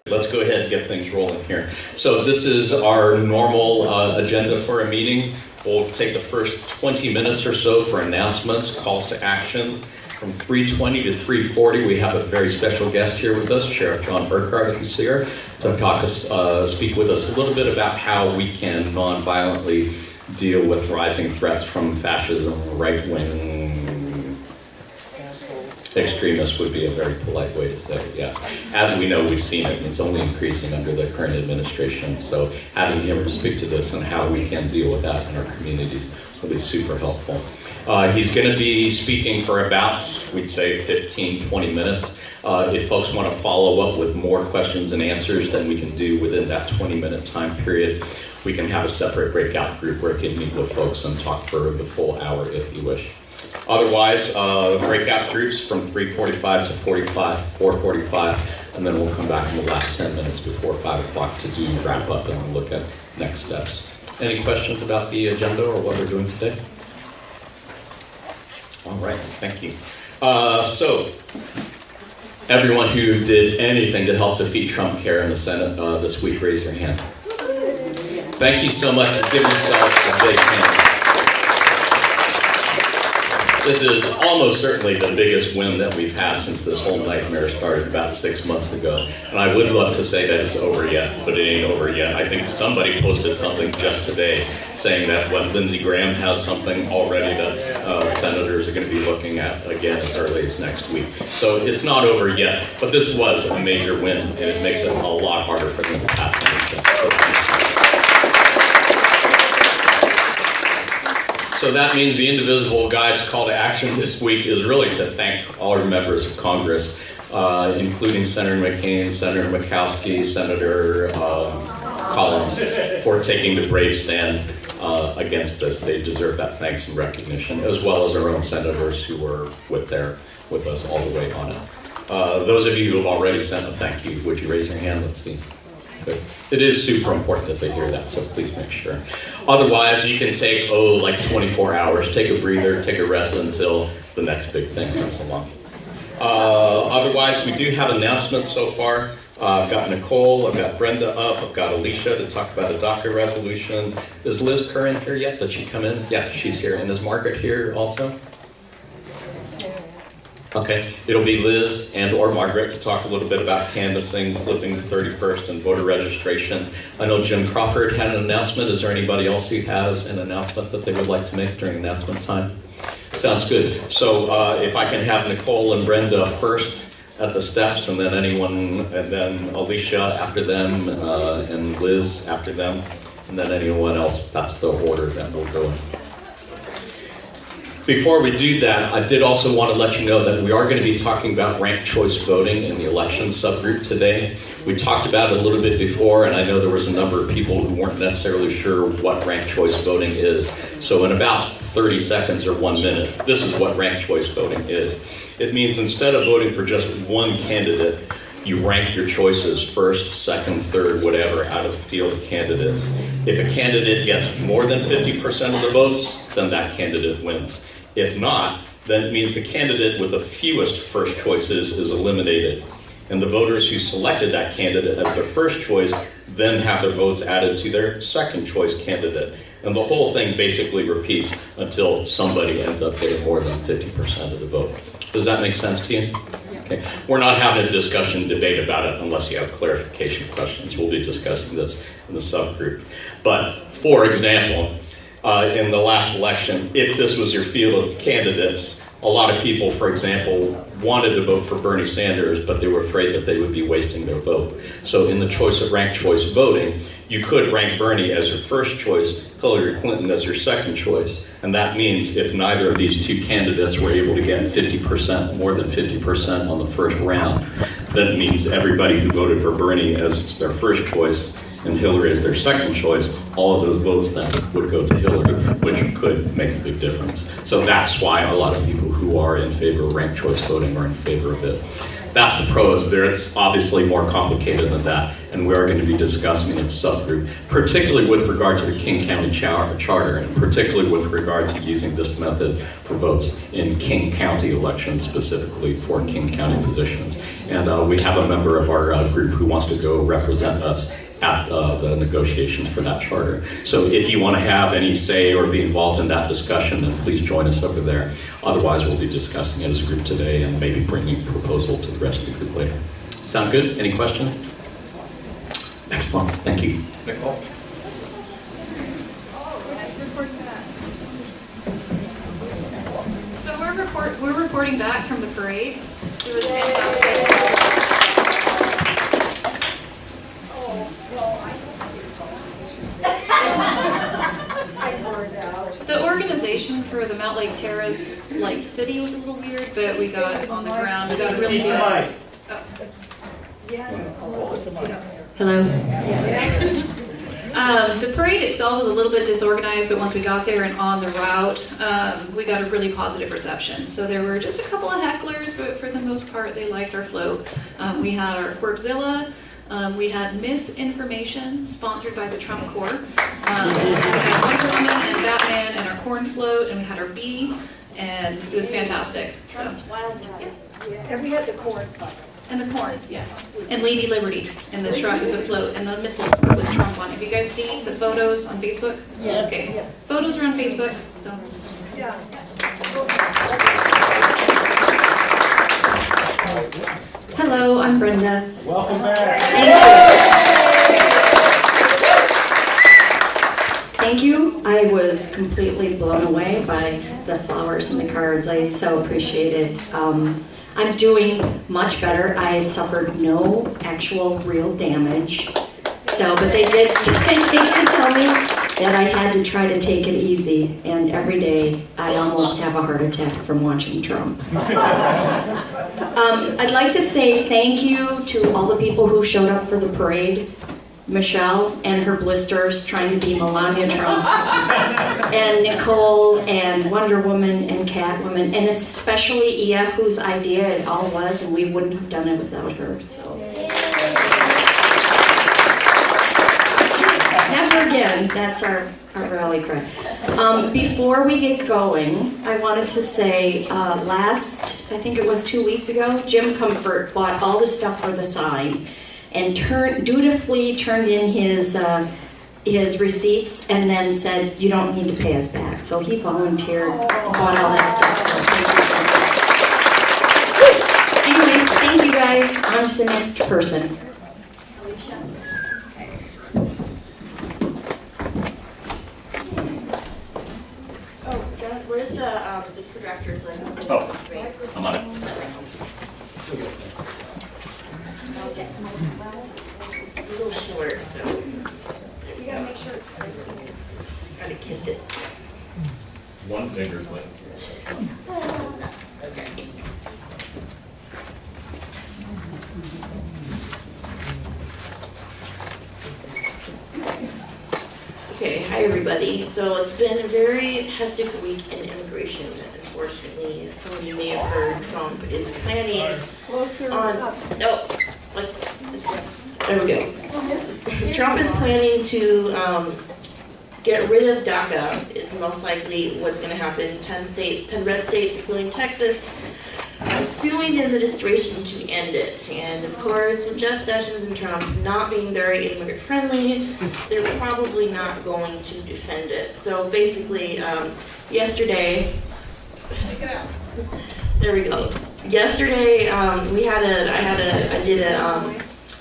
Let's go ahead and get things rolling here. So this is our normal agenda for a meeting. We'll take the first 20 minutes or so for announcements, calls to action. From 3:20 to 3:40, we have a very special guest here with us, Sheriff John Burkhart, who's here, to speak with us a little bit about how we can non-violently deal with rising threats from fascism, right-wing extremists would be a very polite way to say it, yes. As we know, we've seen it. It's only increasing under the current administration. So having him speak to this and how we can deal with that in our communities will be super helpful. He's going to be speaking for about, we'd say, 15, 20 minutes. If folks want to follow up with more questions and answers than we can do within that 20-minute time period, we can have a separate breakout group where we can meet with folks and talk for the full hour if you wish. Otherwise, breakout groups from 3:45 to 4:45, and then we'll come back in the last 10 minutes before 5 o'clock to do wrap up and look at next steps. Any questions about the agenda or what we're doing today? All right, thank you. So, everyone who did anything to help defeat Trump care in the Senate this week, raise your hand. Thank you so much for giving yourself a big hand. This is almost certainly the biggest win that we've had since this whole nightmare started about 6 months ago. And I would love to say that it's over yet, but it ain't over yet. I think somebody posted something just today saying that Lindsey Graham has something already that senators are going to be looking at again as early as next week. So it's not over yet, but this was a major win, and it makes it a lot harder for them to pass anything. So that means the Indivisible Guide's call to action this week is really to thank all our members of Congress, including Senator McCain, Senator Murkowski, Senator Collins, for taking the brave stand against this. They deserve that thanks and recognition, as well as our own senators who were with us all the way on it. Those of you who have already sent a thank you, would you raise your hand? Let's see. Good. It is super important that they hear that, so please make sure. Otherwise, you can take, like 24 hours, take a breather, take a rest until the next big thing comes along. Otherwise, we do have announcements so far. I've got Nicole, I've got Brenda up, I've got Alicia to talk about the DACA resolution. Is Liz Curran here yet? Did she come in? Yeah, she's here. And is Margaret here also? Okay, it'll be Liz and or Margaret to talk a little bit about canvassing, flipping the 31st, and voter registration. I know Jim Crawford had an announcement. Is there anybody else who has an announcement that they would like to make during announcement time? Sounds good. So if I can have Nicole and Brenda first at the steps, and then then Alicia after them, and Liz after them, and then anyone else. That's the order that we'll go in. Before we do that, I did also want to let you know that we are going to be talking about ranked choice voting in the election subgroup today. We talked about it a little bit before, and I know there was a number of people who weren't necessarily sure what ranked choice voting is. So in about 30 seconds or 1 minute, this is what ranked choice voting is. It means instead of voting for just one candidate, you rank your choices first, second, third, whatever, out of the field of candidates. If a candidate gets more than 50% of the votes, then that candidate wins. If not, then it means the candidate with the fewest first choices is eliminated. And the voters who selected that candidate as their first choice then have their votes added to their second choice candidate. And the whole thing basically repeats until somebody ends up getting more than 50% of the vote. Does that make sense to you? Okay. We're not having a discussion, debate about it unless you have clarification questions. We'll be discussing this in the subgroup. But for example, in the last election, if this was your field of candidates, a lot of people, for example, wanted to vote for Bernie Sanders, but they were afraid that they would be wasting their vote. So in the choice of ranked choice voting, you could rank Bernie as your first choice, Hillary Clinton as your second choice. And that means if neither of these two candidates were able to get 50%, more than 50% on the first round, then it means everybody who voted for Bernie as their first choice and Hillary as their second choice, all of those votes then would go to Hillary, which could make a big difference. So that's why a lot of people who are in favor of ranked choice voting are in favor of it. That's the pros. There, it's obviously more complicated than that, and we are going to be discussing its subgroup, particularly with regard to the King County Charter, and particularly with regard to using this method for votes in King County elections, specifically for King County positions. And we have a member of our group who wants to go represent us at the negotiations for that charter. So if you want to have any say or be involved in that discussion, then please join us over there. Otherwise, we'll be discussing it as a group today and maybe bringing a proposal to the rest of the group later. Sound good? Any questions? Excellent. Thank you. Nicole? So we're reporting back from the parade. It was fantastic. The organization for the Mount Lake Terrace Light City was a little weird, but we got on the ground. We got a really good. Hello. The parade itself was a little bit disorganized, but once we got there and on the route, we got a really positive reception. So there were just a couple of hecklers, but for the most part, they liked our float. We had our Corpzilla. We had Misinformation, sponsored by the Trump Corps. We had Wonder Woman and Batman and our corn float, and we had our bee, and it was fantastic. So, And we had the corn. and the corn, yeah. And Lady Liberty in the truck is a float, and the missile with Trump on it. Have you guys seen the photos on Facebook? Yes. Okay. Yeah. Photos are on Facebook, so. Yeah. Hello, I'm Brenda. Welcome back. Thank you. I was completely blown away by the flowers and the cards. I so appreciate it. I'm doing much better. I suffered no actual real damage. So, but they did tell me that I had to try to take it easy. And every day I almost have a heart attack from watching Trump. I'd like to say thank you to all the people who showed up for the parade. Michelle and her blisters trying to be Melania Trump, and Nicole and Wonder Woman and Catwoman, and especially Ia, whose idea it all was, and we wouldn't have done it without her. So never again. That's our rally cry. Before we get going, I wanted to say I think it was 2 weeks ago, Jim Comfort bought all the stuff for the sign and dutifully turned in his receipts and then said, you don't need to pay us back. So he volunteered, bought all that stuff. So thank you so much. Anyway, thank you guys. On to the next person. Oh, John, where's the director's list? Oh, I'm on it. It's a little shorter, so. You gotta make sure it's right. Gotta kiss it. One finger's left. Okay, hi everybody. So it's been a very hectic week in immigration. Unfortunately, some of you may have heard Trump is planning on. Like this one. There we go. Trump is planning to get rid of DACA. It's most likely what's going to happen. 10 red states, including Texas, are suing the administration to end it. And of course, with Jeff Sessions and Trump not being very immigrant friendly, they're probably not going to defend it. So basically, yesterday, there we go. Yesterday, I did a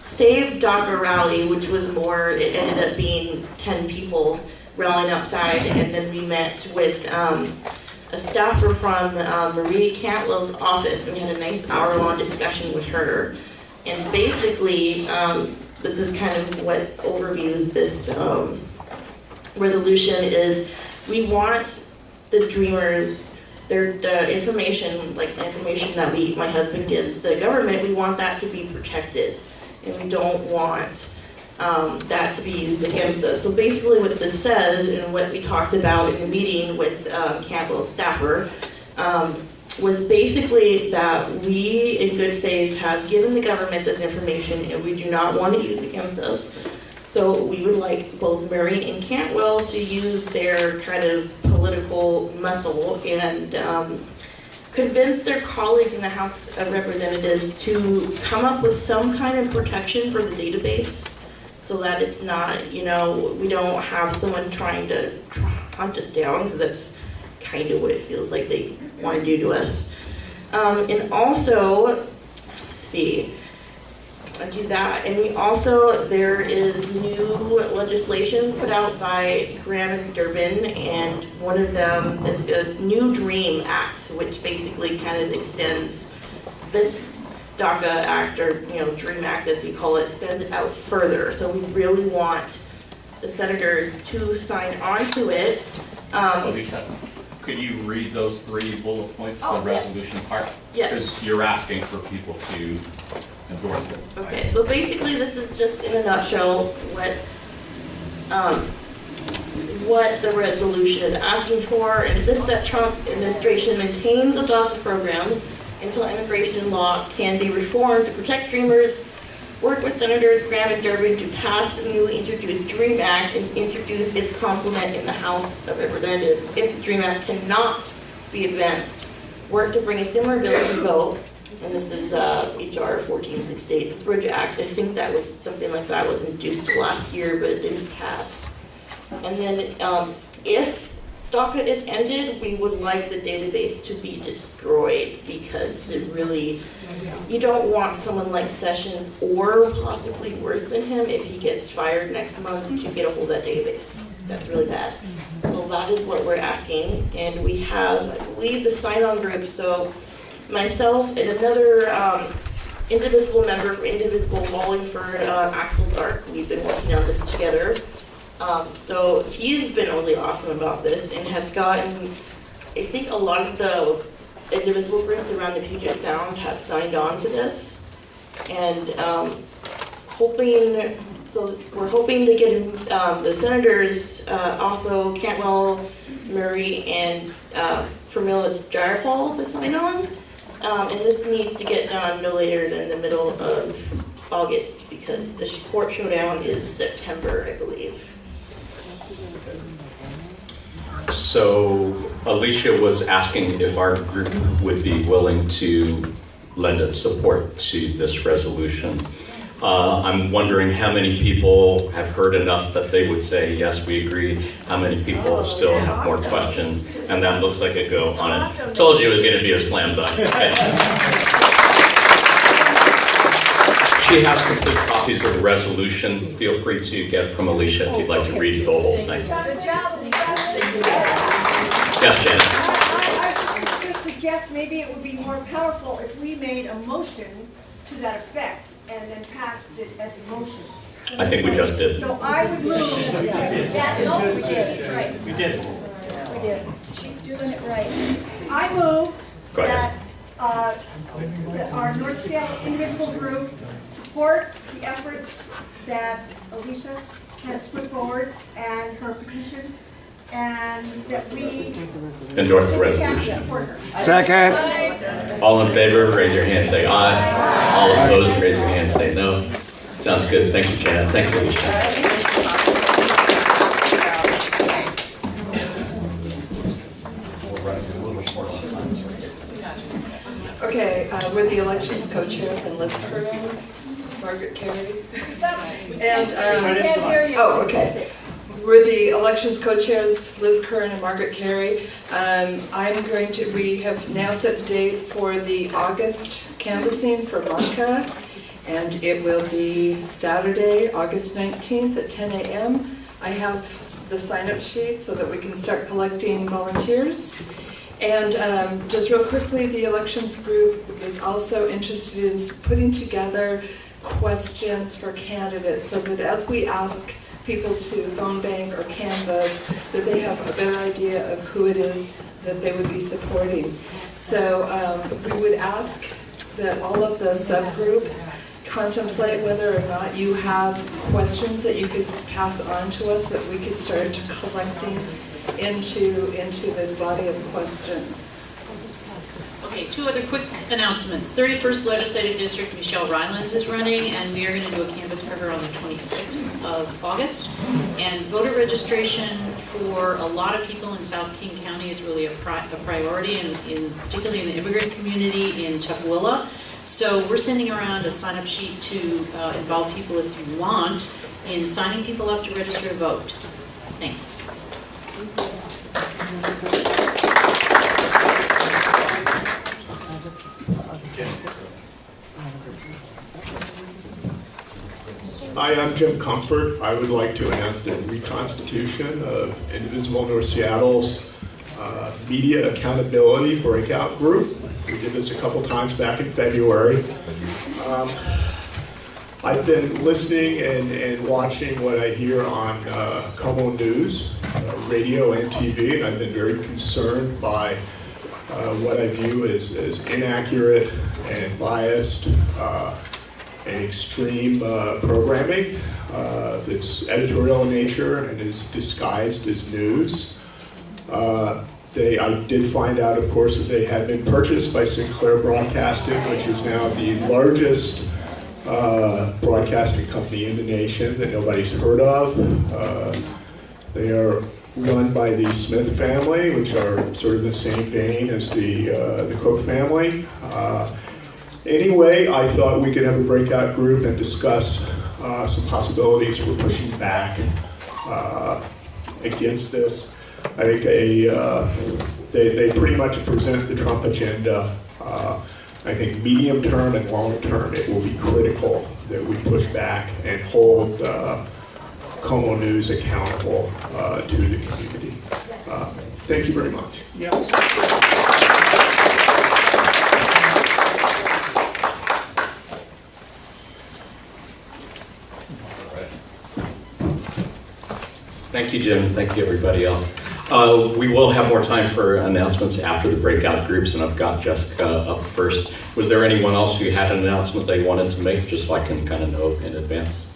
Save DACA rally, which was it ended up being 10 people rallying outside, and then we met with a staffer from Maria Cantwell's office, and we had a nice hour-long discussion with her. And basically, this is kind of what overviews this resolution is. We want the Dreamers, the information, like the information that my husband gives the government, we want that to be protected. And we don't want that to be used against us. So basically what this says, and what we talked about in the meeting with Campbell's staffer, was basically that we, in good faith, have given the government this information and we do not want to use it against us. So we would like both Murray and Cantwell to use their kind of political muscle and convince their colleagues in the House of Representatives to come up with some kind of protection for the database so that it's not, you know, we don't have someone trying to hunt us down, because that's kind of what it feels like they want to do to us. And also, let's see, I do that. And we also, there is new legislation put out by Graham and Durbin, and one of them is a new DREAM Act, which basically kind of extends this DACA Act, or DREAM Act as we call it, extends it out further. So we really want the senators to sign on to it. Could you read those 3 bullet points Oh, of the yes. resolution part? Yes. Because you're asking for people to endorse it. Okay, so basically this is just in a nutshell what the resolution is asking for. Insists that Trump administration maintains the DACA program until immigration law can be reformed to protect dreamers. Work with Senators Graham and Durbin to pass the newly introduced DREAM Act and introduce its complement in the House of Representatives. If the DREAM Act cannot be advanced, work to bring a similar bill to vote. And this is HR 1468, the Bridge Act. I think that was something like that was introduced last year, but it didn't pass. And then if DACA is ended, we would like the database to be destroyed, because it really, you don't want someone like Sessions, or possibly worse than him, if he gets fired next month, to get a hold of that database. That's really bad. So that is what we're asking. And we have, I believe, the sign-on group. So myself and another Indivisible member from Indivisible, Wallingford, Axel Dark, we've been working on this together. So he's been really awesome about this and has gotten, I think a lot of the Indivisible groups around the Puget Sound have signed on to this. And we're hoping to get the senators, also Cantwell, Murray, and Pramila Jayapal to sign on. And this needs to get done no later than the middle of August, because the court showdown is September, I believe. So Alicia was asking if our group would be willing to lend its support to this resolution. I'm wondering how many people have heard enough that they would say, yes, we agree. How many people still have more questions? And that looks like a go on it. Told you it was going to be a slam dunk. She has complete copies of the resolution. Feel free to get it from Alicia if you'd like to read the whole thing. Yes, Janet. I would suggest maybe it would be more powerful if we made a motion to that effect and then passed it as a motion. I think we just did. So I would move. Yeah, no, we did, he's right. We did. We did. She's doing it right. I move Go ahead. that our North Seattle Indivisible group support the efforts that Alicia has put forward and her petition, and that we Endorse the resolution. support her. Second. All in favor, raise your hand, say aye. All opposed, raise your hand, say no. Sounds good. Thank you, Janet. Thank you, Alicia. Okay, we're the elections co-chairs and Liz Curran, Margaret Carey. And, Can't hear you. oh, okay. We're the elections co-chairs, Liz Curran and Margaret Carey. We have now set the date for the August canvassing for MONCA, and it will be Saturday, August 19th at 10 a.m. I have the sign-up sheet so that we can start collecting volunteers. And just real quickly, the elections group is also interested in putting together questions for candidates so that as we ask people to phone bank or canvass, that they have a better idea of who it is that they would be supporting. So we would ask that all of the subgroups contemplate whether or not you have questions that you could pass on to us that we could start collecting into this body of questions. Okay, two other quick announcements. 31st Legislative District, Michelle Rylands is running, and we are going to do a canvass for her on the 26th of August. And voter registration for a lot of people in South King County is really a priority, particularly in the immigrant community in Tukwila. So we're sending around a sign-up sheet to involve people if you want in signing people up to register to vote. Thanks. Hi, I'm Jim Comfort. I would like to announce the reconstitution of Indivisible North Seattle's Media Accountability Breakout Group. We did this a couple times back in February. I've been listening and watching what I hear on Como News, radio and TV, and I've been very concerned by what I view as inaccurate and biased and extreme programming that's editorial in nature and is disguised as news. I did find out, of course, that they had been purchased by Sinclair Broadcasting, which is now the largest broadcasting company in the nation that nobody's heard of. They are run by the Smith family, which are sort of the same vein as the Cook family. Anyway, I thought we could have a breakout group and discuss some possibilities for pushing back against this. I think they pretty much present the Trump agenda. I think medium term and long term it will be critical that we push back and hold Como News accountable to the community. Thank you very much. Thank you, Jim. Thank you, everybody else. We will have more time for announcements after the breakout groups, and I've got Jessica up first. Was there anyone else who had an announcement they wanted to make, just so I can kind of know in advance?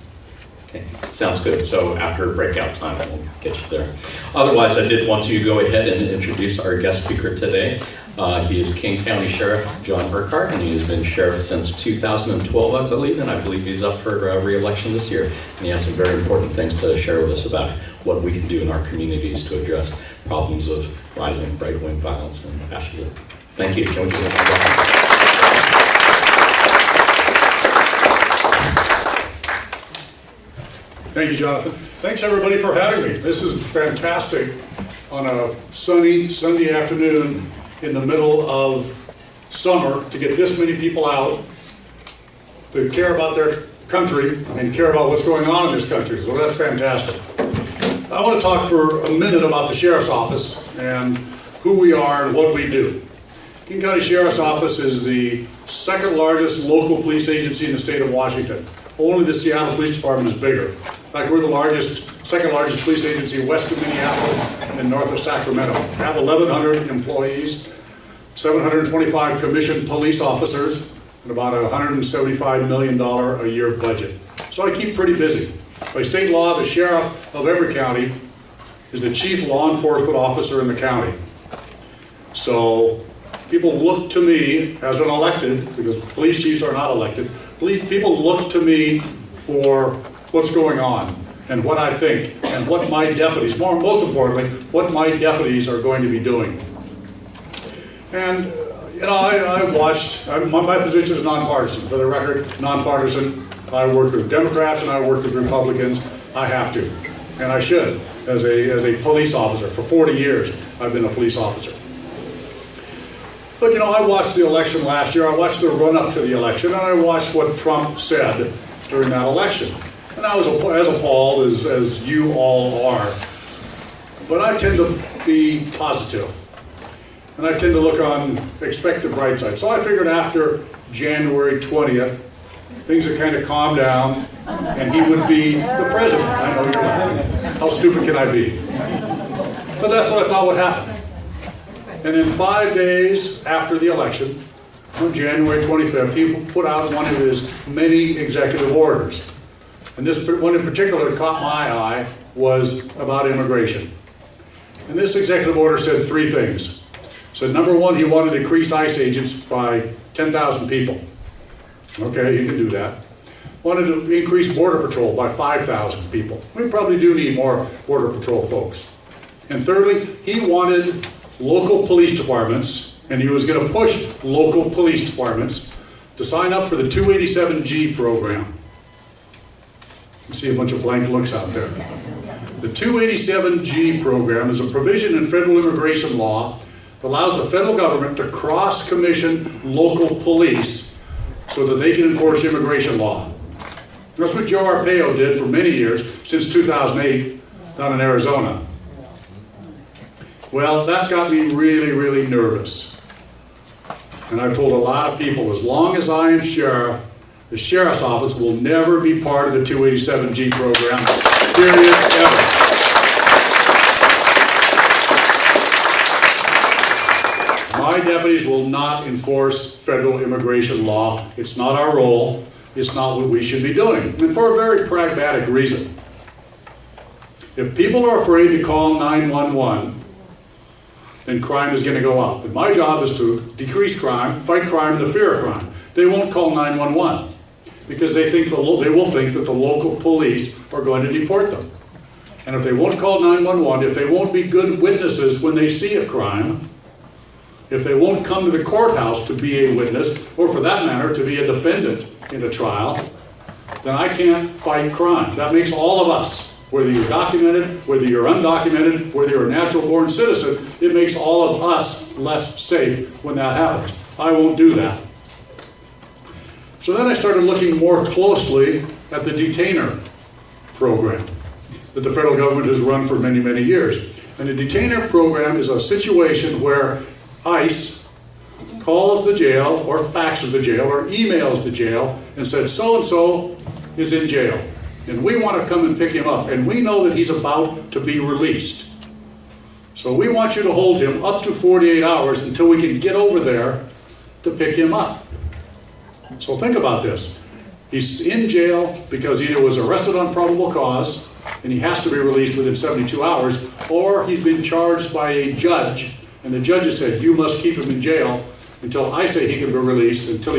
Okay, sounds good. So after breakout time, we'll get you there. Otherwise, I did want to go ahead and introduce our guest speaker today. He is King County Sheriff John Burkhart, and he has been sheriff since 2012, I believe, and I believe he's up for re-election this year. And he has some very important things to share with us about what we can do in our communities to address problems of rising right-wing violence and fascism. Thank you. Can we give him a welcome? Thank you, Jonathan. Thanks, everybody, for having me. This is fantastic on a sunny Sunday afternoon in the middle of summer to get this many people out to care about their country and care about what's going on in this country. So that's fantastic. I want to talk for a minute about the Sheriff's Office and who we are and what we do. King County Sheriff's Office is the second largest local police agency in the state of Washington. Only the Seattle Police Department is bigger. In fact, we're the second largest police agency west of Minneapolis and north of Sacramento. We have 1,100 employees, 725 commissioned police officers, and about a $175 million a year budget. So I keep pretty busy. By state law, the sheriff of every county is the chief law enforcement officer in the county. So people look to me as an elected, because police chiefs are not elected, people look to me for what's going on and what I think and what my deputies, most importantly, what my deputies are going to be doing. And my position is nonpartisan. For the record, nonpartisan. I work with Democrats and I work with Republicans. I have to, and I should, as a police officer. For 40 years, I've been a police officer. But I watched the election last year. I watched the run-up to the election, and I watched what Trump said during that election. And I was as appalled as you all are. But I tend to be positive. And I tend to expect the bright side. So I figured after January 20th, things had kind of calmed down, and he would be the president. I know you're laughing. How stupid can I be? But that's what I thought would happen. And then 5 days after the election, on January 25th, he put out one of his many executive orders. And this one in particular that caught my eye was about immigration. And this executive order said three things. So number one, he wanted to increase ICE agents by 10,000 people. Okay, you can do that. Wanted to increase Border Patrol by 5,000 people. We probably do need more Border Patrol folks. And thirdly, he wanted local police departments, and he was going to push local police departments to sign up for the 287G program. You see a bunch of blank looks out there. The 287G program is a provision in federal immigration law that allows the federal government to cross-commission local police so that they can enforce immigration law. That's what Joe Arpaio did for many years, since 2008, down in Arizona. Well, that got me really, really nervous. And I've told a lot of people, as long as I am sheriff, the sheriff's office will never be part of the 287G program, period, ever. My deputies will not enforce federal immigration law. It's not our role. It's not what we should be doing. And for a very pragmatic reason. If people are afraid to call 911, then crime is going to go up. And my job is to decrease crime, fight crime, and the fear of crime. They won't call 911 because they will think that the local police are going to deport them. And if they won't call 911, if they won't be good witnesses when they see a crime, if they won't come to the courthouse to be a witness, or for that matter, to be a defendant in a trial, then I can't fight crime. That makes all of us, whether you're documented, whether you're undocumented, whether you're a natural-born citizen, it makes all of us less safe when that happens. I won't do that. So then I started looking more closely at the detainer program that the federal government has run for many, many years. And the detainer program is a situation where ICE calls the jail or faxes the jail or emails the jail and says so-and-so is in jail and we want to come and pick him up and we know that he's about to be released. So we want you to hold him up to 48 hours until we can get over there to pick him up. So think about this. He's in jail because he either was arrested on probable cause and he has to be released within 72 hours, or he's been charged by a judge and the judge has said, you must keep him in jail until I say he can be released until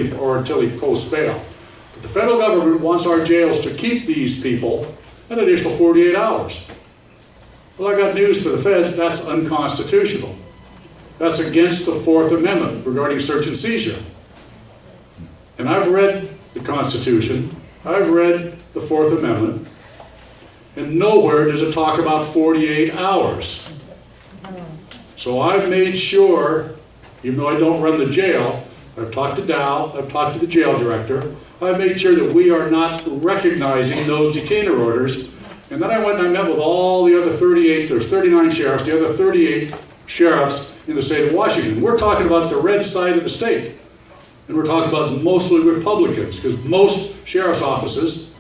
he posts bail. But the federal government wants our jails to keep these people an additional 48 hours. Well, I got news for the feds, that's unconstitutional. That's against the Fourth Amendment regarding search and seizure. And I've read the Constitution, I've read the Fourth Amendment, and nowhere does it talk about 48 hours. So I've made sure, even though I don't run the jail, I've talked to Dow, I've talked to the jail director, I've made sure that we are not recognizing those detainer orders. And then I went and I met with all the other 38, there's 39 sheriffs, the other 38 sheriffs in the state of Washington. We're talking about the red side of the state. And we're talking about mostly Republicans, because most sheriff's offices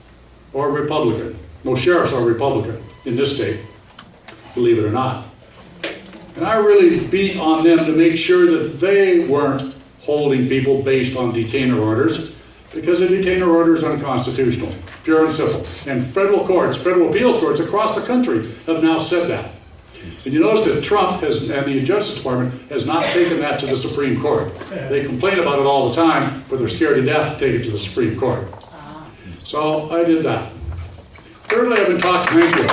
are Republican. Most sheriffs are Republican in this state, believe it or not. And I really beat on them to make sure that they weren't holding people based on detainer orders, because a detainer order is unconstitutional, pure and simple. And federal courts, federal appeals courts across the country have now said that. And you notice that Trump has, and the Justice Department has not taken that to the Supreme Court. They complain about it all the time, but they're scared to death to take it to the Supreme Court. So I did that. Thirdly, I've been talking, thank you.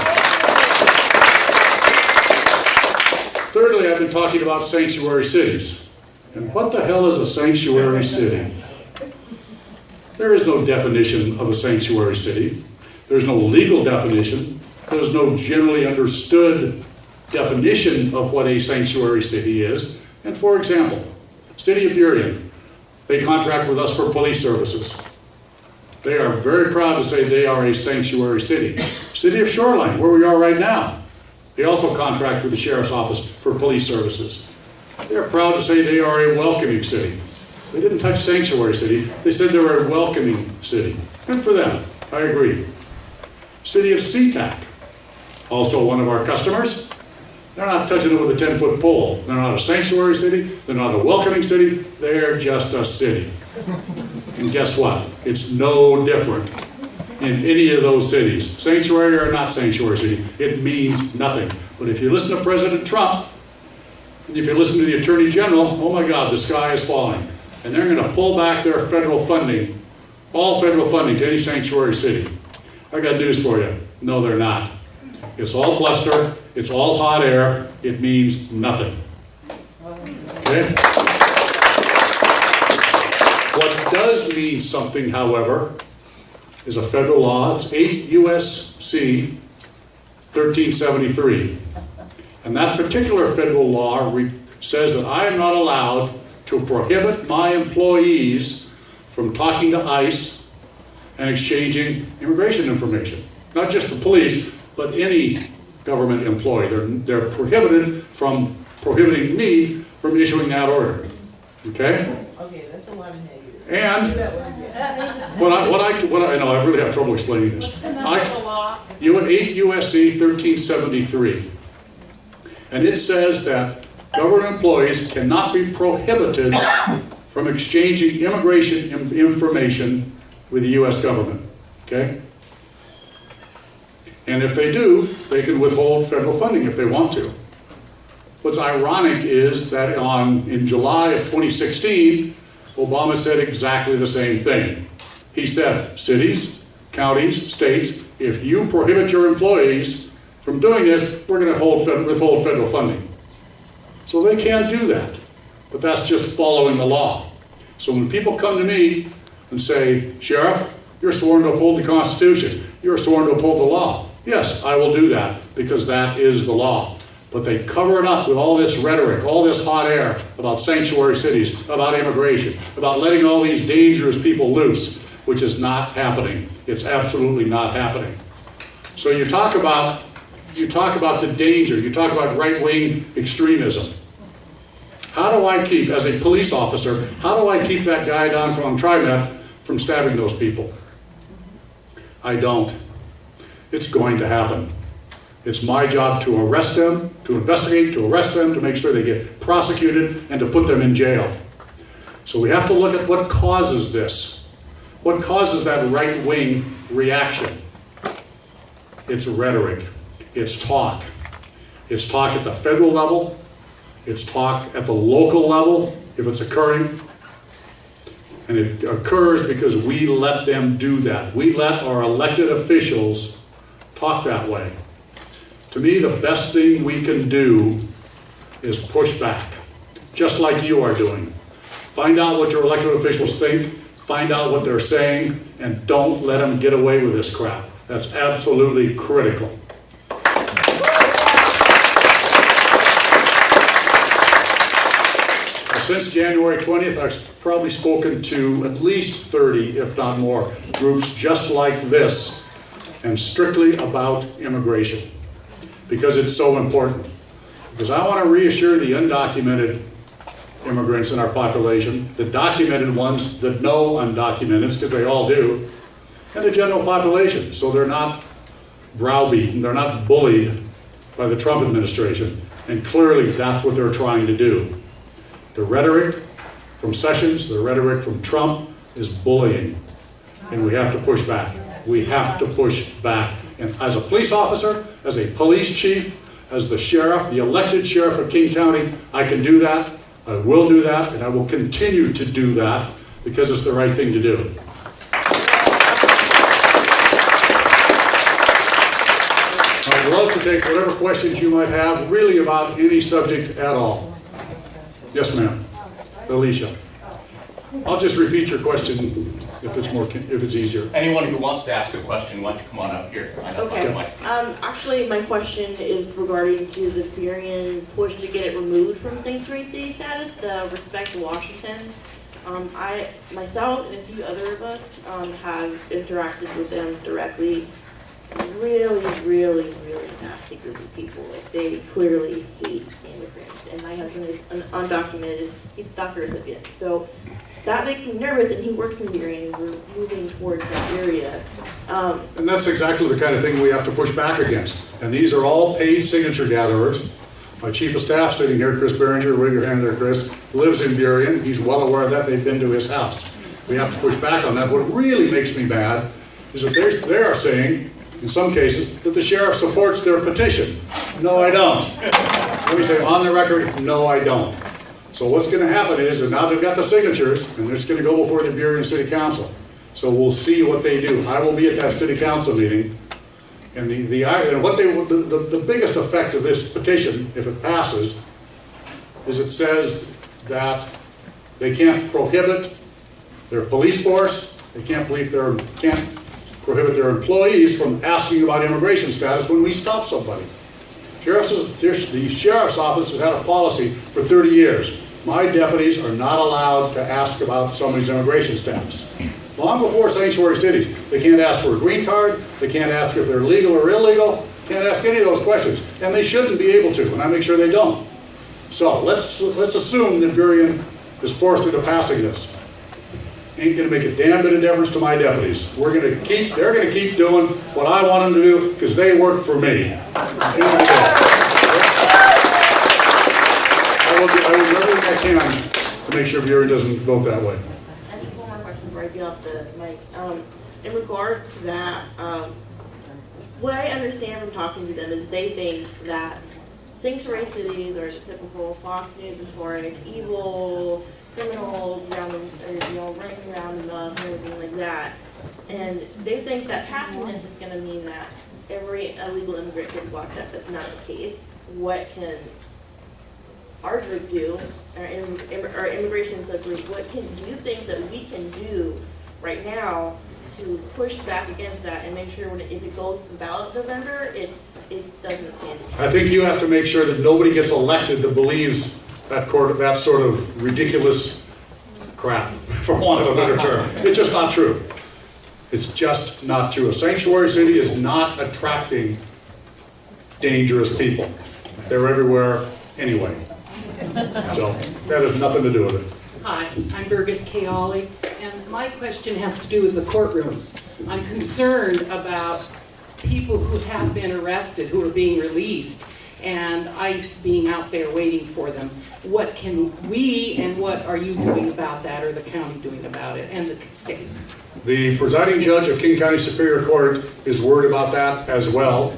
Thirdly, I've been talking about sanctuary cities. And what the hell is a sanctuary city? There is no definition of a sanctuary city. There's no legal definition. There's no generally understood definition of what a sanctuary city is. And for example, City of Burien, they contract with us for police services. They are very proud to say they are a sanctuary city. City of Shoreline, where we are right now, they also contract with the Sheriff's Office for police services. They're proud to say they are a welcoming city. They didn't touch sanctuary city, they said they were a welcoming city. Good for them, I agree. City of SeaTac, also one of our customers. They're not touching it with a 10-foot pole. They're not a sanctuary city, they're not a welcoming city, they're just a city. And guess what? It's no different in any of those cities. Sanctuary or not sanctuary city, it means nothing. But if you listen to President Trump, And if you listen to the Attorney General, oh my God, the sky is falling. And they're going to pull back their federal funding, all federal funding to any sanctuary city. I got news for you. No, they're not. It's all bluster. It's all hot air. It means nothing. Okay? What does mean something, however, is a federal law. It's 8 U.S.C. 1373. And that particular federal law says that I am not allowed to prohibit my employees from talking to ICE and exchanging immigration information. Not just the police, but any government employee. They're prohibited from prohibiting me from issuing that order. Okay? Okay, that's a lot of negatives. And what I know, I really have trouble explaining this. What's the number of the law? 8 U.S.C. 1373. And it says that government employees cannot be prohibited from exchanging immigration information with the U.S. government. Okay? And if they do, they can withhold federal funding if they want to. What's ironic is that in July of 2016, Obama said exactly the same thing. He said, cities, counties, states, if you prohibit your employees from doing this, we're going to withhold federal funding. So they can't do that. But that's just following the law. So when people come to me and say, Sheriff, you're sworn to uphold the Constitution. You're sworn to uphold the law. Yes, I will do that because that is the law. But they cover it up with all this rhetoric, all this hot air about sanctuary cities, about immigration, about letting all these dangerous people loose, which is not happening. It's absolutely not happening. So you talk about the danger, you talk about right-wing extremism. How do I keep, as a police officer, how do I keep that guy down from TriMet from stabbing those people? I don't. It's going to happen. It's my job to arrest them, to investigate, to arrest them, to make sure they get prosecuted, and to put them in jail. So we have to look at what causes this. What causes that right-wing reaction? It's rhetoric. It's talk. It's talk at the federal level. It's talk at the local level, if it's occurring. And it occurs because we let them do that. We let our elected officials talk that way. To me, the best thing we can do is push back, just like you are doing. Find out what your elected officials think, find out what they're saying, and don't let them get away with this crap. That's absolutely critical. Since January 20th, I've probably spoken to at least 30, if not more, groups just like this, and strictly about immigration, because it's so important. Because I want to reassure the undocumented immigrants in our population, the documented ones that know undocumented, because they all do, and the general population, so they're not browbeaten, they're not bullied by the Trump administration, and clearly that's what they're trying to do. The rhetoric from Sessions, the rhetoric from Trump is bullying, and we have to push back. We have to push back. And as a police officer, as a police chief, as the sheriff, the elected sheriff of King County, I can do that, I will do that, and I will continue to do that because it's the right thing to do. I'd love to take whatever questions you might have, really about any subject at all. Yes, ma'am. Alicia. I'll just repeat your question if it's easier. Anyone who wants to ask a question, why don't you come on up here? I know Okay. Mike. Actually, my question is regarding to the Furion push to get it removed from sanctuary city status, the Respect Washington. Myself and a few other of us have interacted with them directly. Really, really, really nasty group of people. Like, they clearly hate immigrants. And my husband is undocumented. He's a DACA recipient. So that makes me nervous, and he works in Furion, and we're moving towards that area. And that's exactly the kind of thing we have to push back against. And these are all paid signature gatherers. My chief of staff sitting here, Chris Behringer, wave your hand there, Chris, lives in Burien. He's well aware of that. They've been to his house. We have to push back on that. What really makes me mad is that they are saying, in some cases, that the sheriff supports their petition. No, I don't. Let me say on the record, no, I don't. So what's going to happen is, and now they've got the signatures, and they're just going to go before the Burien City Council. So we'll see what they do. I will be at that City Council meeting, and the biggest effect of this petition, if it passes, is it says that they can't prohibit their police force, they can't prohibit their employees from asking about immigration status when we stop somebody. The sheriff's office has had a policy for 30 years. My deputies are not allowed to ask about somebody's immigration status. Long before sanctuary cities, they can't ask for a green card, they can't ask if they're legal or illegal, can't ask any of those questions, and they shouldn't be able to, and I make sure they don't. So let's assume that Burien is forced into passing this. Ain't gonna make a damn bit of difference to my deputies. They're gonna keep doing what I want them to do because they work for me. I will do everything I can to make sure Burien doesn't vote that way. And just one more question before I get off the mic. In regards to that, what I understand from talking to them is they think that sanctuary cities are typical Fox News rhetoric, evil criminals running around the mud and everything like that. And they think that passing this is going to mean that every illegal immigrant gets locked up. That's not the case. What can our group do, our immigration subgroup, what can you think that we can do right now to push back against that and make sure if it goes to the ballot in November, it doesn't stand a chance? I think you have to make sure that nobody gets elected that believes that sort of ridiculous crap, for want of a better term. It's just not true. It's just not true. A sanctuary city is not attracting dangerous people. They're everywhere anyway. So that has nothing to do with it. Hi, I'm Birgit Kaoli, and my question has to do with the courtrooms. I'm concerned about people who have been arrested, who are being released, and ICE being out there waiting for them. What can we and what are you doing about that, or the county doing about it, and the state? The presiding judge of King County Superior Court is worried about that as well.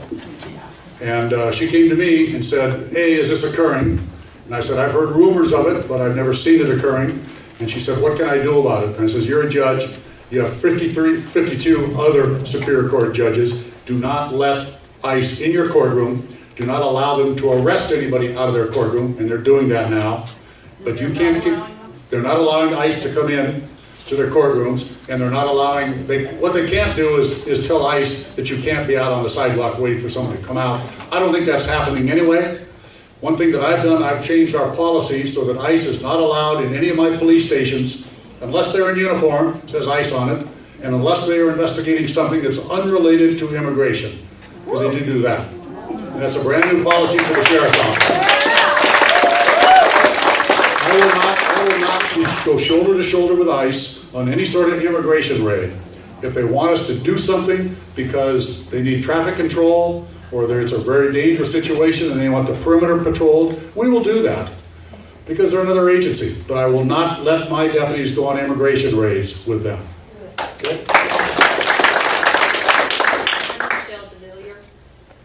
And she came to me and said, hey, is this occurring? And I said, I've heard rumors of it, but I've never seen it occurring. And she said, what can I do about it? And I said, you're a judge. You have 52 other Superior Court judges. Do not let ICE in your courtroom. Do not allow them to arrest anybody out of their courtroom, and they're doing that now. But you can't they're not allowing ICE to come in to their courtrooms, and they're not allowing, what they can't do is tell ICE that you can't be out on the sidewalk waiting for someone to come out. I don't think that's happening anyway. One thing that I've done, I've changed our policy so that ICE is not allowed in any of my police stations, unless they're in uniform, it says ICE on it, and unless they are investigating something that's unrelated to immigration, because they do that. And that's a brand new policy for the sheriff's office. I will not go shoulder to shoulder with ICE on any sort of immigration raid. If they want us to do something because they need traffic control, or it's a very dangerous situation and they want the perimeter patrolled, we will do that because they're another agency. But I will not let my deputies go on immigration raids with them.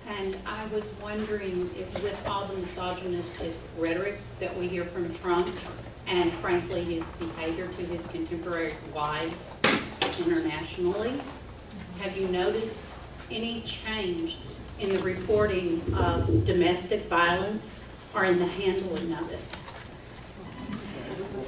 And I was wondering if with all the misogynistic rhetoric that we hear from Trump, and frankly his behavior to his contemporary wives internationally, have you noticed any change in the reporting of domestic violence or in the handling of it?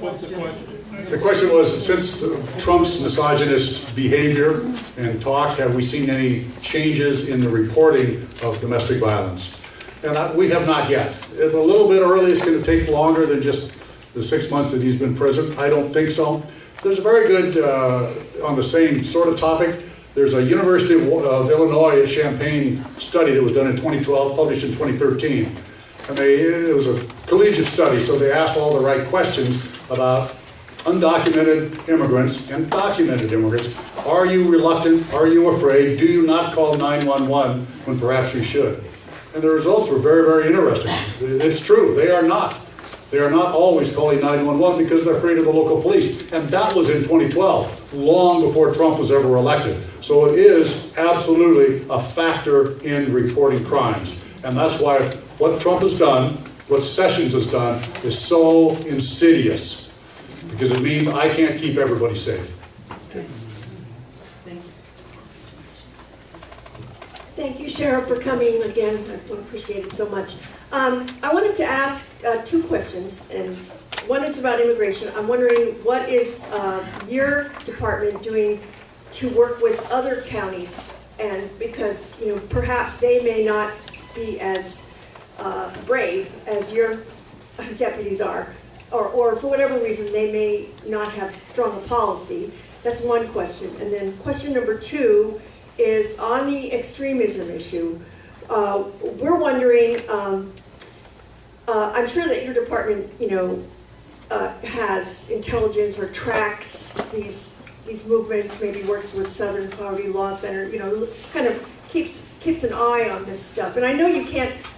What's the question? The question was, since Trump's misogynist behavior and talk, have we seen any changes in the reporting of domestic violence? And we have not yet. It's a little bit early. It's going to take longer than just the 6 months that he's been president. I don't think so. There's a very good, on the same sort of topic, there's a University of Illinois at Champaign study that was done in 2012, published in 2013. And it was a collegiate study, so they asked all the right questions about undocumented immigrants and documented immigrants. Are you reluctant? Are you afraid? Do you not call 911 when perhaps you should? And the results were very, very interesting. It's true, they are not. They are not always calling 911 because they're afraid of the local police. And that was in 2012, long before Trump was ever elected. So it is absolutely a factor in reporting crimes. And that's why what Trump has done, what Sessions has done is so insidious, because it means I can't keep everybody safe. Thank you, Sheriff, for coming again. I appreciate it so much. I wanted to ask 2 questions, and one is about immigration. I'm wondering, what is your department doing to work with other counties? And because, perhaps they may not be as brave as your deputies are, or for whatever reason, they may not have strong a policy. That's one question. And then question number 2 is on the extremism issue. We're wondering, I'm sure that your department, has intelligence or tracks these movements, maybe works with Southern Poverty Law Center, kind of keeps an eye on this stuff. And I know you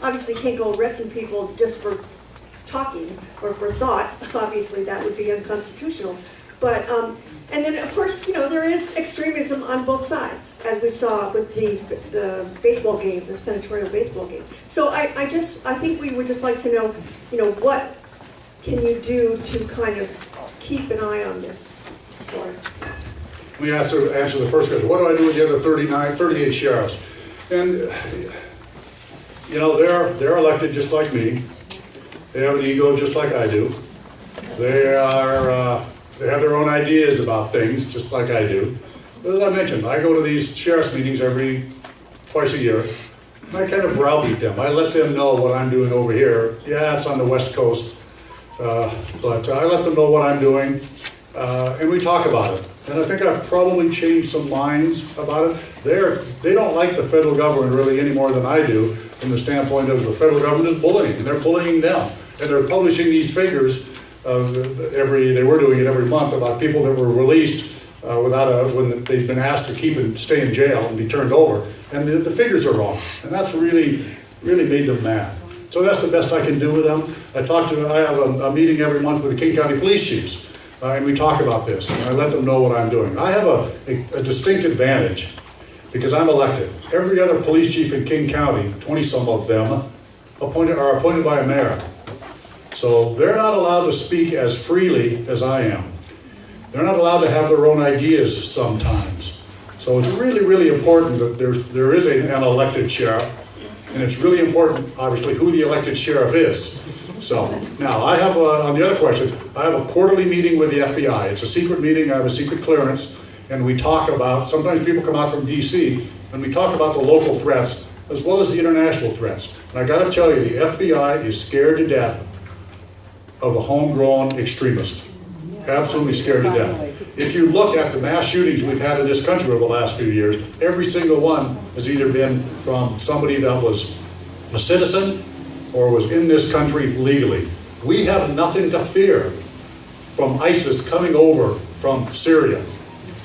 obviously can't go arresting people just for talking or for thought. Obviously, that would be unconstitutional. But and then, of course, there is extremism on both sides, as we saw with the baseball game, the senatorial baseball game. So I think we would just like to know, what can you do to kind of keep an eye on this for us? Let me answer the first question. What do I do with the other 38 sheriffs? And, they're elected just like me. They have an ego just like I do. They have their own ideas about things, just like I do. But as I mentioned, I go to these sheriff's meetings twice a year. And I kind of browbeat them. I let them know what I'm doing over here. Yeah, it's on the West Coast. But I let them know what I'm doing. And we talk about it. And I think I've probably changed some minds about it. They don't like the federal government really any more than I do, from the standpoint of the federal government is bullying, and they're bullying them. And they're publishing these figures. They were doing it every month about people that were released when they've been asked to keep and stay in jail and be turned over, and the figures are wrong, and that's really made them mad. So that's the best I can do with them. I have a meeting every month with the King County Police Chiefs, and we talk about this, and I let them know what I'm doing. I have a distinct advantage because I'm elected. Every other police chief in King County, 20-some of them, are appointed by a mayor. So they're not allowed to speak as freely as I am. They're not allowed to have their own ideas sometimes. So it's really important that there is an elected sheriff, and it's really important, obviously, who the elected sheriff is. So now I have, on the other question, I have a quarterly meeting with the FBI. It's a secret meeting, I have a secret clearance, and we talk about, sometimes people come out from DC, and we talk about the local threats as well as the international threats. And I gotta tell you, the FBI is scared to death of the homegrown extremist. Absolutely scared to death. If you look at the mass shootings we've had in this country over the last few years, every single one has either been from somebody that was a citizen or was in this country legally. We have nothing to fear from ISIS coming over from Syria.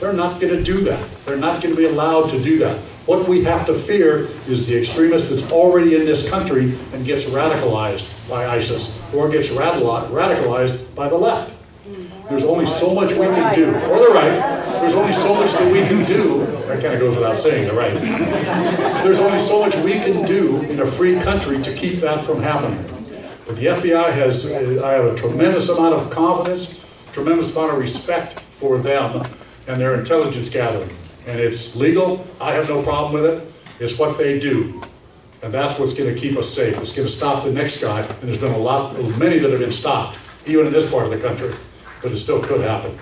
They're not going to do that. They're not going to be allowed to do that. What we have to fear is the extremist that's already in this country and gets radicalized by ISIS or gets radicalized by the left. There's only so much we can do, or the right. There's only so much that we can do. That kind of goes without saying, the right. There's only so much we can do in a free country to keep that from happening. But the FBI I have a tremendous amount of confidence, tremendous amount of respect for them and their intelligence gathering. And it's legal. I have no problem with it. It's what they do. And that's what's going to keep us safe. It's going to stop the next guy. And there's been many that have been stopped, even in this part of the country. But it still could happen.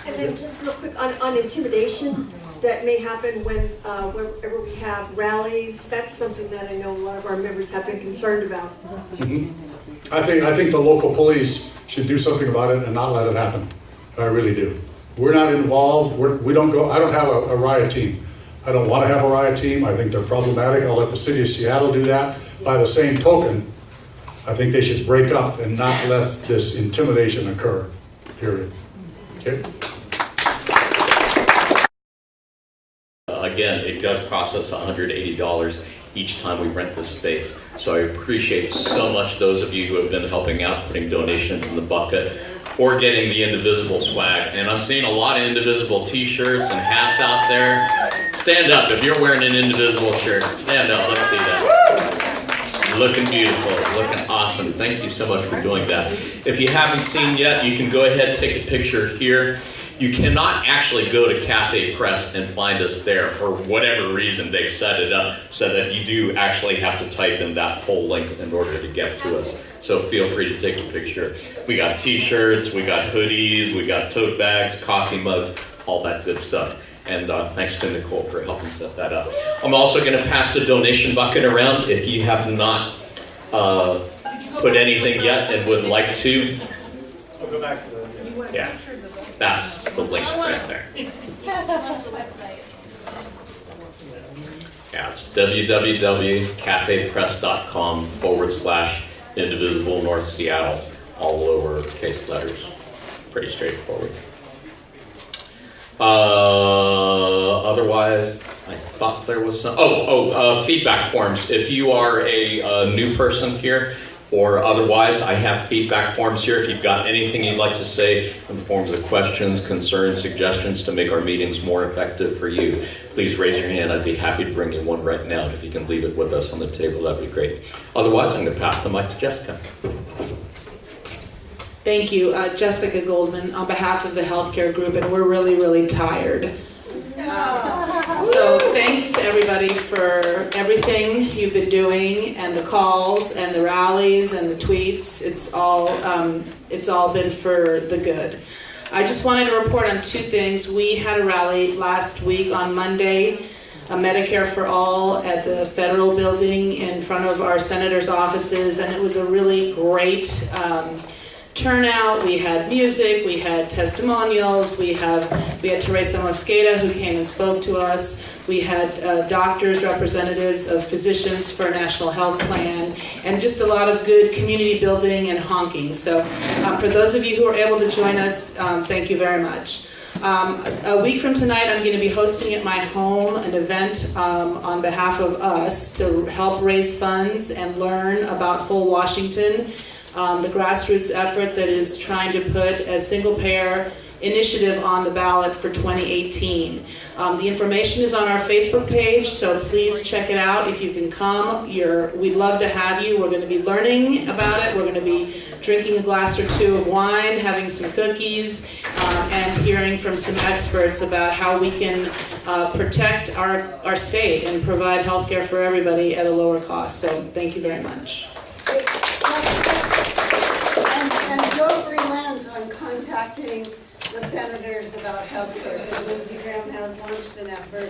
And then just real quick on intimidation that may happen whenever we have rallies. That's something that I know a lot of our members have been concerned about. Mm-hmm. I think the local police should do something about it and not let it happen. I really do. We're not involved. We don't go. I don't have a riot team. I don't want to have a riot team. I think they're problematic. I'll let the city of Seattle do that. By the same token, I think they should break up and not let this intimidation occur. Period. Okay. Again, it does cost us $180 each time we rent this space. So I appreciate so much those of you who have been helping out, putting donations in the bucket, or getting the Indivisible swag. And I'm seeing a lot of Indivisible t-shirts and hats out there. Stand up if you're wearing an Indivisible shirt. Stand up, let's see that. Looking beautiful, looking awesome. Thank you so much for doing that. If you haven't seen yet, you can go ahead and take a picture here. You cannot actually go to Cafe Press and find us there. For whatever reason, they've set it up so that you do actually have to type in that whole link in order to get to us. So feel free to take a picture. We got t-shirts, we got hoodies, we got tote bags, coffee mugs, all that good stuff. And thanks to Nicole for helping set that up. I'm also going to pass the donation bucket around. If you have not put anything yet and would like to. I'll go back to the... Yeah, that's the link right there. What's the website? Yeah, it's www.cafepress.com/Indivisible North Seattle, all lowercase letters. Pretty straightforward. Otherwise, I thought there was some. Feedback forms. If you are a new person here, or otherwise, I have feedback forms here. If you've got anything you'd like to say in the forms of questions, concerns, suggestions to make our meetings more effective for you, please raise your hand. I'd be happy to bring you one right now. And if you can leave it with us on the table, that'd be great. Otherwise, I'm going to pass the mic to Jessica. Thank you, Jessica Goldman, on behalf of the healthcare group, and we're really, really tired. So thanks to everybody for everything you've been doing, and the calls, and the rallies, and the tweets. It's all been for the good. I just wanted to report on two things. We had a rally last week on Monday, a Medicare for All at the federal building in front of our senators' offices, and it was a really great turnout. We had music, we had testimonials, we had Teresa Mosqueda who came and spoke to us. We had doctors, representatives of physicians for a national health plan, and just a lot of good community building and honking. So for those of you who are able to join us, thank you very much. A week from tonight, I'm going to be hosting at my home an event on behalf of us to help raise funds and learn about Whole Washington, the grassroots effort that is trying to put a single-payer initiative on the ballot for 2018. The information is on our Facebook page, so please check it out. If you can come, we'd love to have you. We're going to be learning about it. We're going to be drinking a glass or two of wine, having some cookies, and hearing from some experts about how we can protect our state and provide health care for everybody at a lower cost. So thank you very much. And don't relent on contacting the senators about health care, because Lindsey Graham has launched an effort.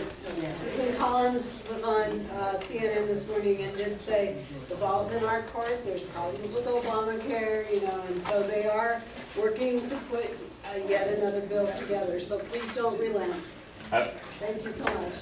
Susan Collins was on CNN this morning and did say the ball's in our court, there's problems with Obamacare, and so they are working to put yet another bill together, so please don't relent. Thank you so much.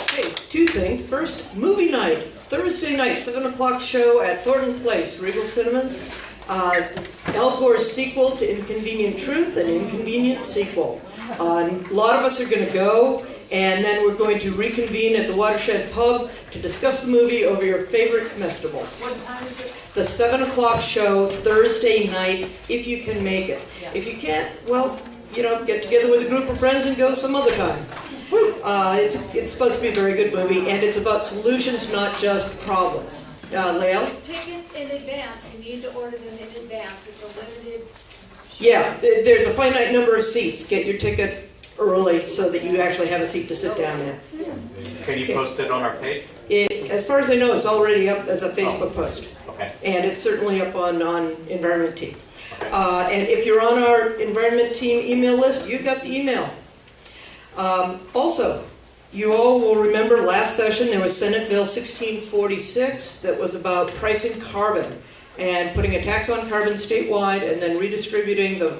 Okay, two things. First, movie night. Thursday night, 7 o'clock show at Thornton Place, Regal Cinemas. Al Gore's sequel to Inconvenient Truth, an inconvenient sequel. A lot of us are going to go, and then we're going to reconvene at the Watershed Pub to discuss the movie over your favorite comestible. What time is it? The 7 o'clock show, Thursday night, if you can make it. If you can't, well, get together with a group of friends and go some other time. It's supposed to be a very good movie, and it's about solutions, not just problems. Lael? Tickets in advance. You need to order them in advance. It's a limited show. Yeah, there's a finite number of seats. Get your ticket early so that you actually have a seat to sit down in. Can you post it on our page? As far as I know, it's already up as a Facebook post. Okay. And it's certainly up on Environment Team. And if you're on our Environment Team email list, you've got the email. Also, you all will remember last session there was Senate Bill 1646 that was about pricing carbon and putting a tax on carbon statewide and then redistributing the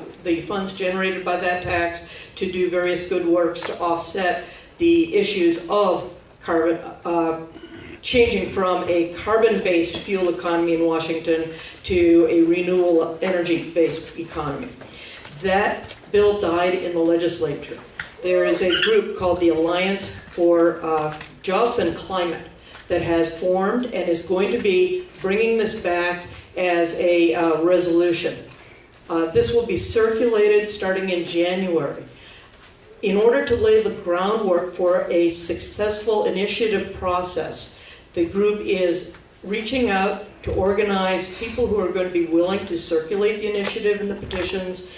funds generated by that tax to do various good works to offset the issues of carbon, changing from a carbon-based fuel economy in Washington to a renewable energy-based economy. That bill died in the legislature. There is a group called the Alliance for Jobs and Climate that has formed and is going to be bringing this back as a resolution. This will be circulated starting in January. In order to lay the groundwork for a successful initiative process The group is reaching out to organize people who are going to be willing to circulate the initiative and the petitions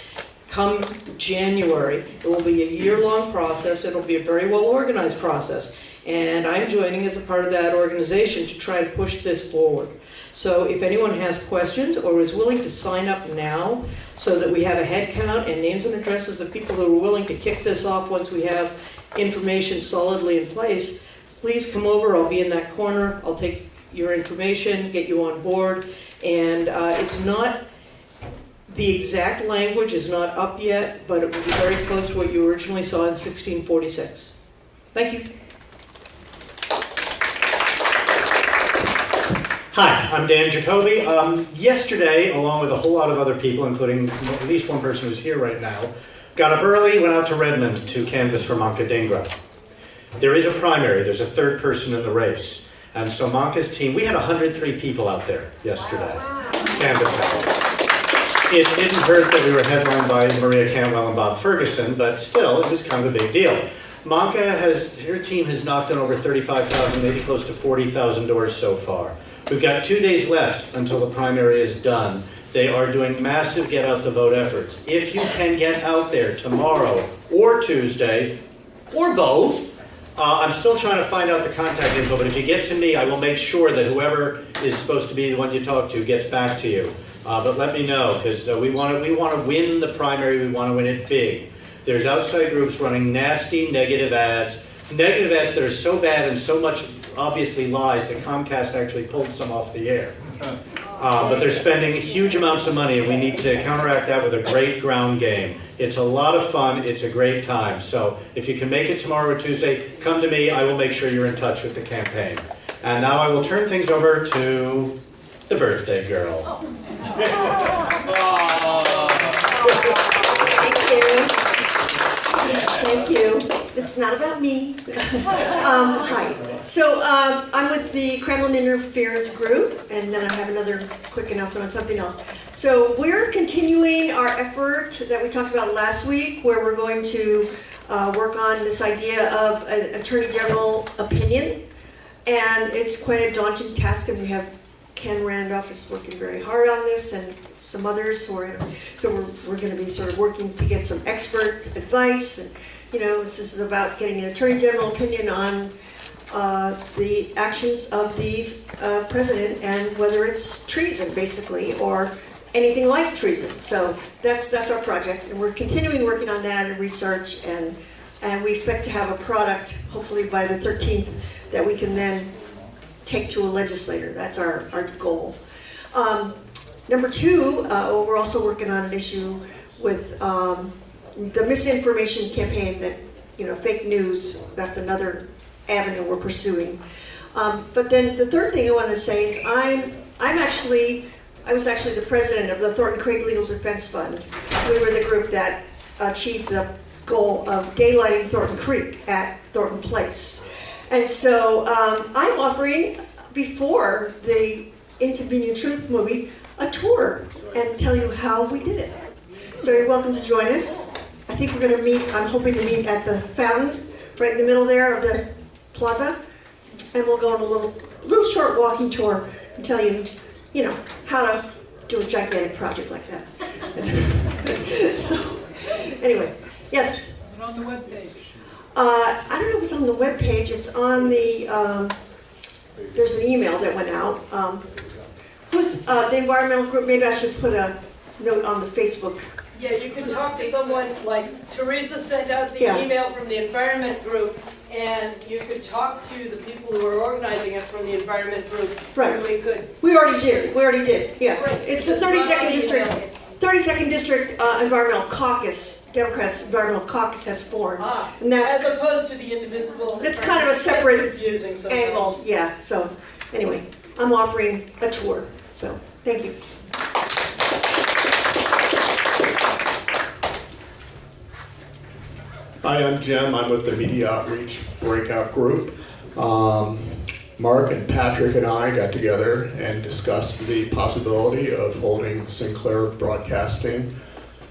come January. It will be a year-long process. It'll be a very well-organized process. And I'm joining as a part of that organization to try to push this forward. So if anyone has questions or is willing to sign up now so that we have a head count and names and addresses of people who are willing to kick this off once we have information solidly in place, please come over. I'll be in that corner. I'll take your information, get you on board. And it's not, the exact language is not up yet, but it will be very close to what you originally saw in 1646. Thank you. Hi, I'm Dan Jacoby. Yesterday, along with a whole lot of other people, including at least one person who's here right now, got up early, went out to Redmond to canvass for Moncadingra. There is a primary, there's a third person in the race. And so Monca's team, we had 103 people out there yesterday canvassing. It didn't hurt that we were headlined by Maria Cantwell and Bob Ferguson, but still, it was kind of a big deal. Her team has knocked on over 35,000, maybe close to 40,000 doors so far. We've got 2 days left until the primary is done. They are doing massive get out the vote efforts. If you can get out there tomorrow or Tuesday, or both, I'm still trying to find out the contact info, but if you get to me, I will make sure that whoever is supposed to be the one you talk to gets back to you. But let me know, because we want to win the primary, we want to win it big. There's outside groups running nasty negative ads that are so bad and so much obviously lies that Comcast actually pulled some off the air. But they're spending huge amounts of money, and we need to counteract that with a great ground game. It's a lot of fun. It's a great time. So if you can make it tomorrow or Tuesday, come to me. I will make sure you're in touch with the campaign. And now I will turn things over to the birthday girl. Thank you. It's not about me. Hi. So I'm with the Kremlin Interference Group, and then I have another quick announcement on something else. So we're continuing our effort that we talked about last week, where we're going to work on this idea of an Attorney General opinion. And it's quite a daunting task, and we have Ken Randolph is working very hard on this, and some others who are, so we're going to be sort of working to get some expert advice. And, you know, this is about getting an Attorney General opinion on the actions of the president and whether it's treason, basically, or anything like treason. So that's our project, and we're continuing working on that and research, and we expect to have a product, hopefully by the 13th, that we can then take to a legislator. That's our goal. Number two, we're also working on an issue with the misinformation campaign that, you know, fake news. That's another avenue we're pursuing. But then the third thing I want to say is I was actually the president of the Thornton Craig Legal Defense Fund. We were the group that achieved the goal of daylighting Thornton Creek at Thornton Place. And so I'm offering, before the Inconvenient Truth movie, a tour and tell you how we did it. So you're welcome to join us. I think we're going to meet, I'm hoping to meet at the fountain, right in the middle there of the plaza. And we'll go on a little short walking tour and tell you, you know, how to do a gigantic project like that. So, anyway, yes? Is it on the webpage? I don't know if it's on the webpage. It's on the, there's an email that went out. Who's the environmental group? Maybe I should put a note on the Facebook. Yeah, you can talk to someone, like Teresa sent out the email from the environment group, and you could talk to the people who are organizing it from the environment group. Right. We already did. Yeah. Right. It's the 32nd district. 32nd District Environmental Caucus, Democrats Environmental Caucus has formed. And that's, as opposed to the Indivisible. That's kind of a separate confusing angle, yeah. So anyway, I'm offering a tour. So thank you. Hi, I'm Jim. I'm with the Media Outreach Breakout Group. Mark and Patrick and I got together and discussed the possibility of holding Sinclair Broadcasting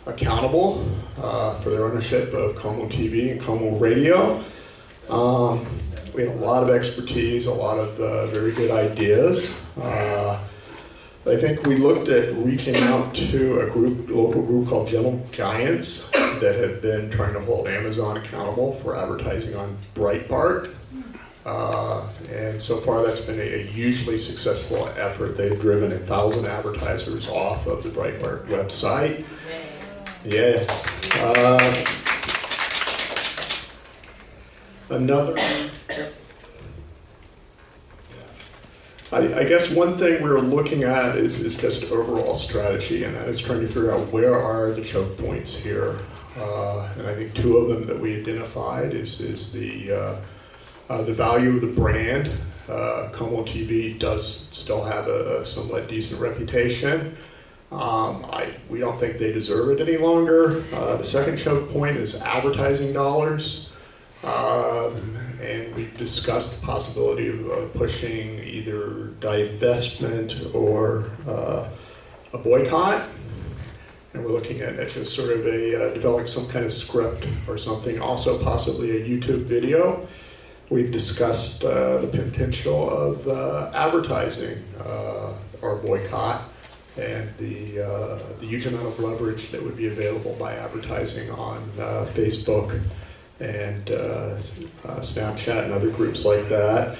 accountable for their ownership of Como TV and Como Radio. We had a lot of expertise, a lot of very good ideas. I think we looked at reaching out to a local group called Gentle Giants that have been trying to hold Amazon accountable for advertising on Breitbart. And so far that's been a hugely successful effort. They've driven 1,000 advertisers off of the Breitbart website. Yes. I guess one thing we're looking at is just overall strategy, and that is trying to figure out where are the choke points here. And I think two of them that we identified is the value of the brand. Como TV does still have a somewhat decent reputation. We don't think they deserve it any longer. The second choke point is advertising dollars. And we've discussed the possibility of pushing either divestment or a boycott. And we're looking at just sort of developing some kind of script or something, also possibly a YouTube video. We've discussed the potential of advertising our boycott and the huge amount of leverage that would be available by advertising on Facebook and Snapchat and other groups like that.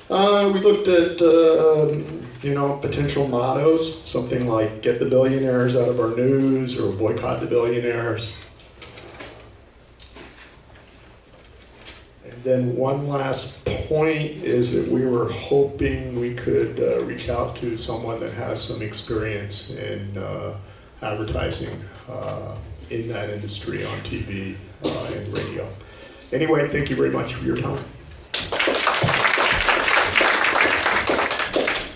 We looked at potential mottos, something like "Get the billionaires out of our news" or "Boycott the billionaires." And then one last point is that we were hoping we could reach out to someone that has some experience in advertising in that industry on TV and radio. Anyway, thank you very much for your time.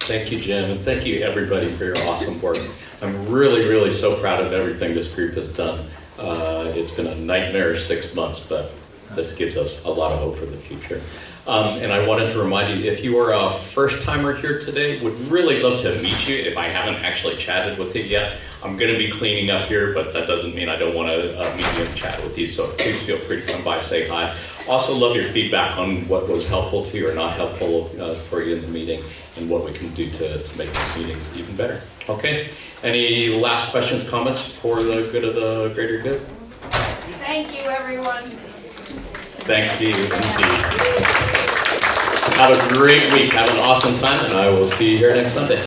Thank you, Jim, and thank you everybody for your awesome work. I'm really, really so proud of everything this group has done. It's been a nightmarish 6 months, but this gives us a lot of hope for the future. And I wanted to remind you, if you are a first-timer here today, would really love to meet you if I haven't actually chatted with you yet. I'm going to be cleaning up here, but that doesn't mean I don't want to meet you and chat with you, so please feel free to come by, say hi. Also love your feedback on what was helpful to you or not helpful for you in the meeting and what we can do to make these meetings even better. Okay, any last questions, comments for the good of the greater good? Thank you, everyone. Thank you, indeed. Have a great week, have an awesome time, and I will see you here next Sunday.